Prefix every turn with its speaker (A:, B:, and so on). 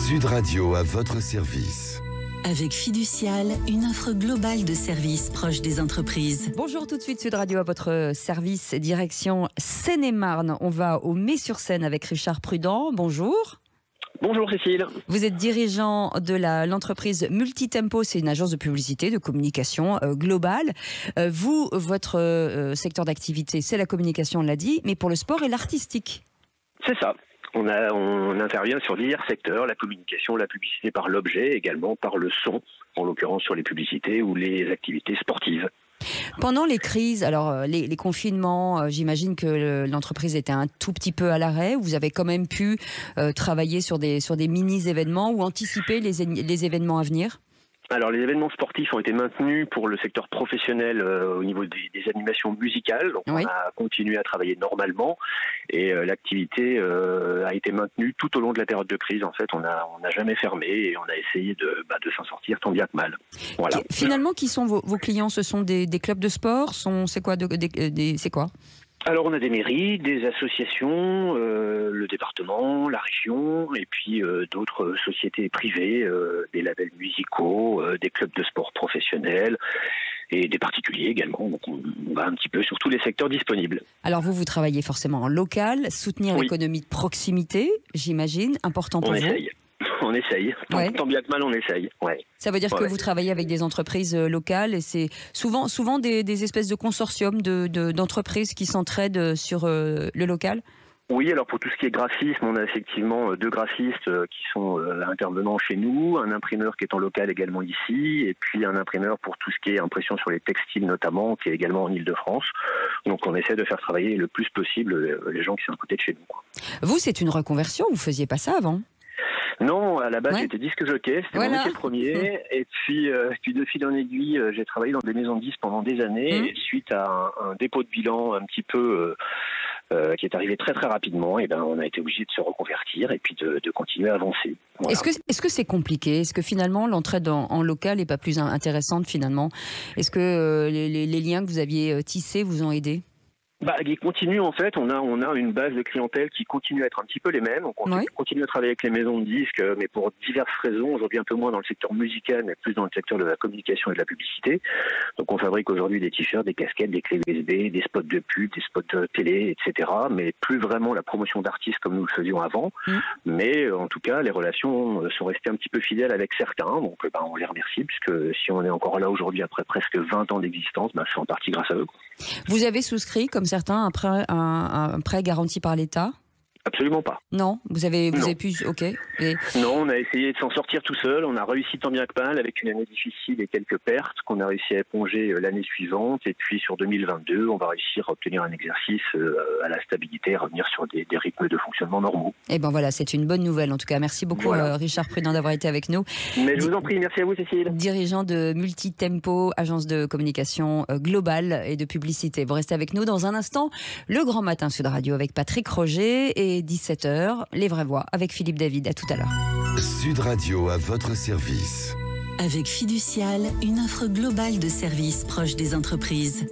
A: Sud Radio à votre service.
B: Avec Fiducial, une offre globale de services proches des entreprises.
C: Bonjour, tout de suite Sud Radio à votre service, direction Seine-et-Marne. On va au Mets-sur-Seine avec Richard Prudent. Bonjour.
D: Bonjour Cécile.
C: Vous êtes dirigeant de l'entreprise Multitempo, c'est une agence de publicité, de communication globale. Vous, votre secteur d'activité, c'est la communication, on l'a dit, mais pour le sport et l'artistique.
D: C'est ça. On intervient sur divers secteurs, la communication, la publicité par l'objet, également par le son, en l'occurrence sur les publicités ou les activités sportives.
C: Pendant les crises, alors les confinements, j'imagine que l'entreprise était un tout petit peu à l'arrêt. Vous avez quand même pu travailler sur des mini-événements ou anticiper les événements à venir ?
D: Alors les événements sportifs ont été maintenus pour le secteur professionnel au niveau des animations musicales. Donc
C: oui.
D: On a continué à travailler normalement et l'activité a été maintenue tout au long de la période de crise. En fait, on n'a jamais fermé et on a essayé de s'en sortir tant bien que mal. Voilà.
C: Finalement, qui sont vos clients ? Ce sont des clubs de sport ? C'est quoi
D: Alors on a des mairies, des associations, le département, la région, et puis d'autres sociétés privées, des labels musicaux, des clubs de sport professionnels et des particuliers également. Donc on va un petit peu sur tous les secteurs disponibles.
C: Alors vous travaillez forcément en local, soutenir l'économie de proximité, j'imagine, important pour vous.
D: On essaye. Tant bien que mal, on essaye. Ouais.
C: Ça veut dire que vous travaillez avec des entreprises locales et c'est souvent des espèces de consortiums d'entreprises qui s'entraident sur le local ?
D: Oui, alors pour tout ce qui est graphisme, on a effectivement 2 graphistes qui sont intervenants chez nous, un imprimeur qui est en local également ici, et puis un imprimeur pour tout ce qui est impression sur les textiles notamment, qui est également en Île-de-France. Donc on essaie de faire travailler le plus possible les gens qui sont à côté de chez nous.
C: Vous, c'est une reconversion, vous ne faisiez pas ça avant ?
D: Non, à la base j'étais disque jockey, c'était mon métier premier. Et puis de fil en aiguille, j'ai travaillé dans des maisons de disques pendant des années. Et suite à un dépôt de bilan un petit peu qui est arrivé très très rapidement, et on a été obligé de se reconvertir et puis de continuer à avancer. Voilà.
C: Est-ce que c'est compliqué ? Est-ce que finalement l'entraide en local n'est pas plus intéressante finalement ? Est-ce que les liens que vous aviez tissés vous ont aidé ?
D: Il continue en fait, on a une base de clientèle qui continue à être un petit peu les mêmes. Donc on continue à travailler avec les maisons de disques, mais pour diverses raisons. Aujourd'hui un peu moins dans le secteur musical, mais plus dans le secteur de la communication et de la publicité. Donc on fabrique aujourd'hui des t-shirts, des casquettes, des clés USB, des spots de pub, des spots de télé, etc. Mais plus vraiment la promotion d'artistes comme nous le faisions avant. Mais en tout cas, les relations sont restées un petit peu fidèles avec certains. Donc on les remercie, puisque si on est encore là aujourd'hui après presque 20 ans d'existence, c'est en partie grâce à eux.
C: Vous avez souscrit, comme certains, un prêt garanti par l'État ?
D: Absolument pas.
C: Non, vous avez pu. Ok.
D: Non, on a essayé de s'en sortir tout seul. On a réussi tant bien que mal avec une année difficile et quelques pertes qu'on a réussi à éponger l'année suivante. Et puis sur 2022, on va réussir à obtenir un exercice à la stabilité et revenir sur des rythmes de fonctionnement normaux. Et
C: voilà, c'est une bonne nouvelle en tout cas. Merci beaucoup Richard Prudent d'avoir été avec nous.
D: Mais je vous en prie, merci à vous Cécile.
C: Dirigeant de Multitempo, agence de communication globale et de publicité. Vous restez avec nous dans un instant. Le Grand Matin Sud Radio avec Patrick Roger et 17h, Les Vraies Voix avec Philippe David. À tout à l'heure.
A: Sud Radio à votre service.
B: Avec Fiducial, une offre globale de services proches des entreprises.